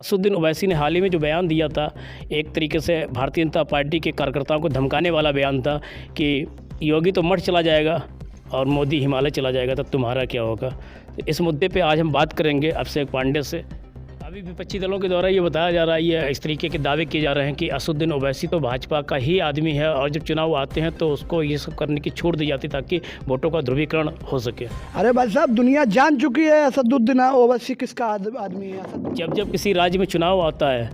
असदुद्दीन ओवैसी ने हाल ही में जो बयान दिया था, एक तरीके से भारतीय जनता पार्टी के कार्यकर्ताओं को धमकाने वाला बयान था कि योगी तो मठ चला जाएगा और मोदी हिमालय चला जाएगा, तब तुम्हारा क्या होगा। तो इस मुद्दे पे आज हम बात करेंगे अभिषेक पांडे से। अभी विपक्षी दलों के द्वारा ये बताया जा रहा है, ये इस तरीके के दावे किए जा रहे हैं कि असदुद्दीन ओवैसी तो भाजपा का ही आदमी है और जब चुनाव आते हैं तो उसको ये सब करने की छूट दी जाती ताकि वोटों का ध्रुवीकरण हो सके। अरे भाई साहब, दुनिया जान चुकी है असदुद्दीन ओवैसी किसका आदमी है। जब किसी राज्य में चुनाव आता है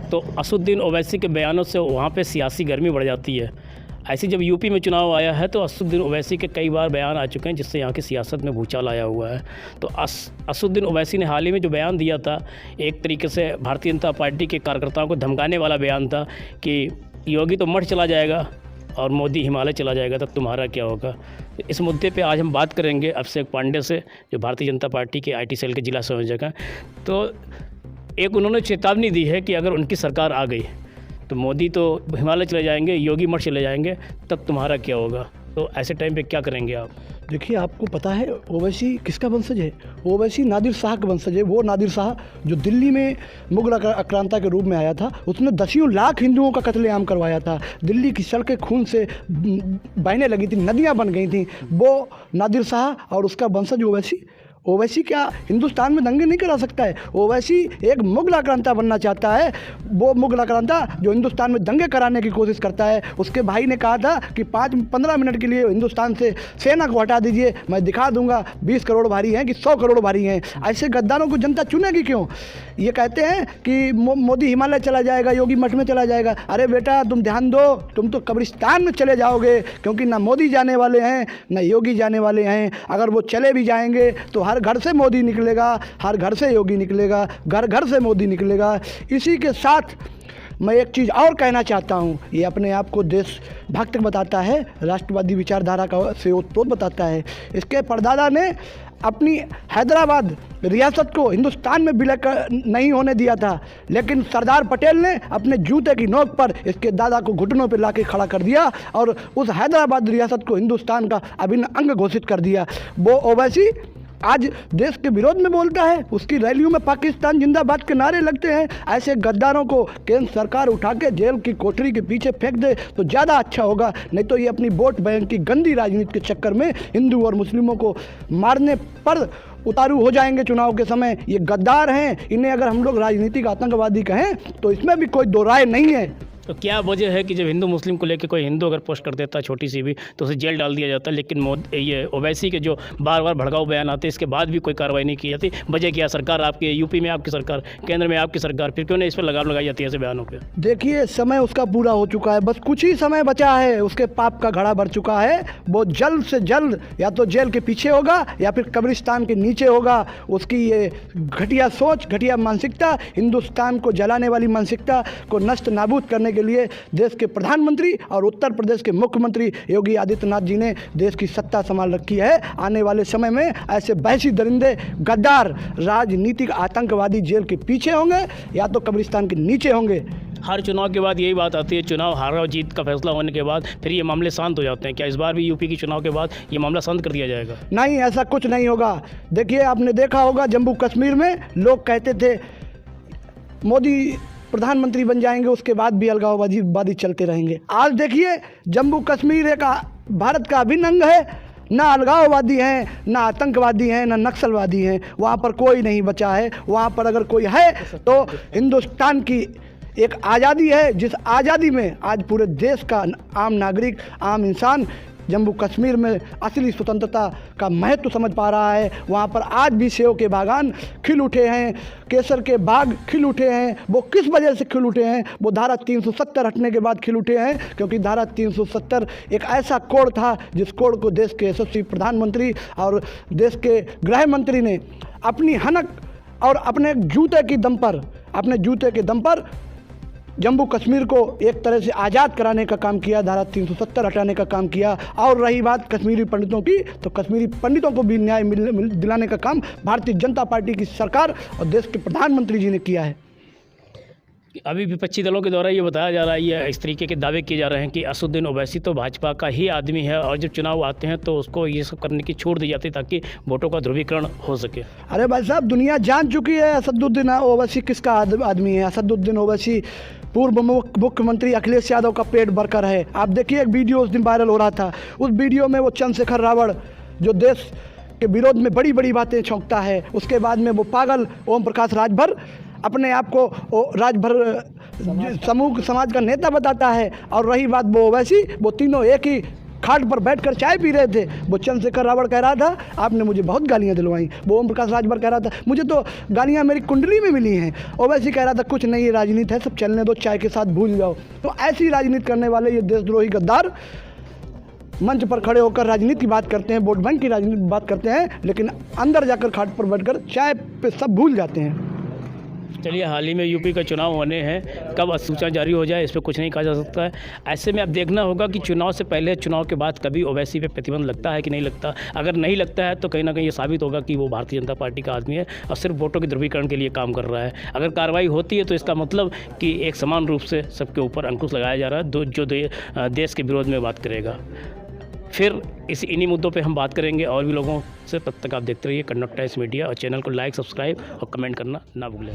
तो असदुद्दीन ओवैसी के बयानों से वहाँ पे सियासी गर्मी बढ़ जाती है। ऐसे जब यूपी में चुनाव आया है तो असदुद्दीन ओवैसी के कई बार बयान आ चुके हैं जिससे यहाँ की सियासत में भूचाल आया हुआ है। तो असदुद्दीन ओवैसी ने हाल ही में जो बयान दिया था, एक तरीके से भारतीय जनता पार्टी के कार्यकर्ताओं को धमकाने वाला बयान था कि योगी तो मठ चला जाएगा और मोदी हिमालय चला जाएगा, तब तुम्हारा क्या होगा। इस मुद्दे पे आज हम बात करेंगे अभिषेक पांडे से, जो भारतीय जनता पार्टी के IT सेल के जिला संयोजक हैं। तो एक उन्होंने चेतावनी दी है कि अगर उनकी सरकार आ गई तो मोदी तो हिमालय चले जाएंगे, योगी मठ चले जाएंगे, तब तुम्हारा क्या होगा। तो ऐसे टाइम पे क्या करेंगे आप। देखिए, आपको पता है ओवैसी किसका वंशज है। ओवैसी नादिर शाह का वंशज है। वो नादिर शाह जो दिल्ली में मुगल आक्रांता के रूप में आया था, उसने दसियों लाख हिंदुओं का कत्लेआम करवाया था। दिल्ली की सड़कें खून से बहने लगी थी, नदियां बन गई थी। वो नादिर शाह और उसका वंशज ओवैसी क्या हिंदुस्तान में दंगे नहीं करा सकता है। ओवैसी एक मुगल आक्रांता बनना चाहता है। वो मुगल आक्रांता जो हिंदुस्तान में दंगे कराने की कोशिश करता है। उसके भाई ने कहा था कि 5-15 मिनट के लिए हिंदुस्तान से सेना को हटा दीजिए, मैं दिखा दूंगा 20 करोड़ भारी हैं कि 100 करोड़ भारी हैं। ऐसे गद्दारों को जनता चुनेगी क्यों। ये कहते हैं कि मोदी हिमालय चला जाएगा, योगी मठ में चला जाएगा। अरे बेटा, तुम ध्यान दो, तुम तो कब्रिस्तान में चले जाओगे, क्योंकि ना मोदी जाने वाले हैं ना योगी जाने वाले हैं। अगर वो चले भी जाएंगे तो हर घर से मोदी निकलेगा, हर घर से योगी निकलेगा, घर घर से मोदी निकलेगा। इसी के साथ मैं एक चीज़ और कहना चाहता हूँ। ये अपने आप को देशभक्त बताता है, राष्ट्रवादी विचारधारा का से ओतप्रोत बताता है। इसके परदादा ने अपनी हैदराबाद रियासत को हिंदुस्तान में विलय नहीं होने दिया था, लेकिन सरदार पटेल ने अपने जूते की नोक पर इसके दादा को घुटनों पर लाके खड़ा कर दिया और उस हैदराबाद रियासत को हिंदुस्तान का अभिन्न अंग घोषित कर दिया। वो ओवैसी आज देश के विरोध में बोलता है, उसकी रैलियों में पाकिस्तान जिंदाबाद के नारे लगते हैं। ऐसे गद्दारों को केंद्र सरकार उठा के जेल की कोठरी के पीछे फेंक दे तो ज़्यादा अच्छा होगा। नहीं तो ये अपनी वोट बैंक की गंदी राजनीति के चक्कर में हिंदू और मुस्लिमों को मारने पर उतारू हो जाएंगे चुनाव के समय। ये गद्दार हैं, इन्हें अगर हम लोग राजनीतिक आतंकवादी कहें तो इसमें भी कोई दो राय नहीं है। तो क्या वजह है कि जब हिंदू मुस्लिम को लेकर कोई हिंदू अगर पोस्ट कर देता है छोटी सी भी तो उसे जेल डाल दिया जाता है, लेकिन ये ओवैसी के जो बार बार भड़काऊ बयान आते हैं इसके बाद भी कोई कार्रवाई नहीं की जाती। वजह क्या, सरकार आपकी यूपी में आपकी सरकार, केंद्र में आपकी सरकार, फिर क्यों नहीं इस पर लगाम लगाई जाती है ऐसे बयानों पर। देखिए, समय उसका पूरा हो चुका है, बस कुछ ही समय बचा है। उसके पाप का घड़ा भर चुका है। वो जल्द से जल्द या तो जेल के पीछे होगा या फिर कब्रिस्तान के नीचे होगा। उसकी ये घटिया सोच, घटिया मानसिकता, हिंदुस्तान को जलाने वाली मानसिकता को नष्ट नाबूद करने के लिए देश के प्रधानमंत्री और उत्तर प्रदेश के मुख्यमंत्री योगी आदित्यनाथ जी ने देश की सत्ता संभाल रखी है। आने वाले समय में ऐसे बहसी दरिंदे गद्दार राजनीतिक आतंकवादी जेल के पीछे होंगे या तो कब्रिस्तान के नीचे होंगे। हर चुनाव के बाद यही बात आती है, चुनाव हार और जीत का फैसला होने के बाद फिर ये मामले शांत हो जाते हैं। क्या इस बार भी यूपी के चुनाव के बाद ये मामला शांत कर दिया जाएगा। नहीं, ऐसा कुछ नहीं होगा। देखिए, आपने देखा होगा जम्मू कश्मीर में लोग कहते थे मोदी प्रधानमंत्री बन जाएंगे, उसके बाद भी अलगाववादी चलते रहेंगे। आज देखिए, जम्मू कश्मीर एक भारत का अभिन्न अंग है। ना अलगाववादी हैं, ना आतंकवादी हैं, ना नक्सलवादी हैं। वहाँ पर कोई नहीं बचा है। वहाँ पर अगर कोई है तो हिंदुस्तान की एक आज़ादी है, जिस आज़ादी में आज पूरे देश का आम नागरिक, आम इंसान जम्मू कश्मीर में असली स्वतंत्रता का महत्व समझ पा रहा है। वहाँ पर आज भी सेव के बागान खिल उठे हैं, केसर के बाग खिल उठे हैं। वो किस वजह से खिल उठे हैं। वो धारा 370 हटने के बाद खिल उठे हैं, क्योंकि धारा 370 एक ऐसा कोड था जिस कोड को देश के यशस्वी प्रधानमंत्री और देश के गृह मंत्री ने अपनी हनक और अपने जूते के दम पर जम्मू कश्मीर को एक तरह से आज़ाद कराने का काम किया, धारा 370 हटाने का काम किया। और रही बात कश्मीरी पंडितों की, तो कश्मीरी पंडितों को भी न्याय दिलाने का काम भारतीय जनता पार्टी की सरकार और देश के प्रधानमंत्री जी ने किया है। अभी विपक्षी दलों के द्वारा ये बताया जा रहा है, ये इस तरीके के दावे किए जा रहे हैं कि असदुद्दीन ओवैसी तो भाजपा का ही आदमी है और जब चुनाव आते हैं तो उसको ये सब करने की छूट दी जाती है ताकि वोटों का ध्रुवीकरण हो सके। अरे भाई साहब, दुनिया जान चुकी है असदुद्दीन ओवैसी किसका आदमी है। असदुद्दीन ओवैसी पूर्व मुख्यमंत्री अखिलेश यादव का पेट भरकर है। आप देखिए, एक वीडियो उस दिन वायरल हो रहा था, उस वीडियो में वो चंद्रशेखर रावण जो देश के विरोध में बड़ी बड़ी बातें छौंकता है, उसके बाद में वो पागल ओम प्रकाश राजभर अपने आप को राजभर समूह समाज का नेता बताता है। और रही बात वो ओवैसी, वो तीनों एक ही खाट पर बैठकर चाय पी रहे थे। वो चंद्रशेखर रावण कह रहा था आपने मुझे बहुत गालियां दिलवाई, वो ओम प्रकाश राजभर कह रहा था मुझे तो गालियां मेरी कुंडली में मिली हैं, ओवैसी कह रहा था कुछ नहीं, ये राजनीति है, सब चलने दो, चाय के साथ भूल जाओ। तो ऐसी राजनीति करने वाले ये देशद्रोही गद्दार मंच पर खड़े होकर राजनीति की बात करते हैं, वोट बैंक की राजनीति की बात करते हैं, लेकिन अंदर जाकर खाट पर बैठकर चाय पे सब भूल जाते हैं। चलिए, हाल ही में यूपी का चुनाव होने हैं, कब अधिसूचना जारी हो जाए इस पर कुछ नहीं कहा जा सकता है। ऐसे में अब देखना होगा कि चुनाव से पहले चुनाव के बाद कभी ओवैसी पे प्रतिबंध लगता है कि नहीं लगता। अगर नहीं लगता है तो कहीं ना कहीं ये साबित होगा कि वो भारतीय जनता पार्टी का आदमी है और सिर्फ वोटों के ध्रुवीकरण के लिए काम कर रहा है। अगर कार्रवाई होती है तो इसका मतलब कि एक समान रूप से सबके ऊपर अंकुश लगाया जा रहा है जो देश के विरोध में बात करेगा। फिर इन्हीं मुद्दों पे हम बात करेंगे और भी लोगों से। तब तक आप देखते रहिए कन्नड़ टाइम्स मीडिया और चैनल को लाइक, सब्सक्राइब और कमेंट करना ना भूलें।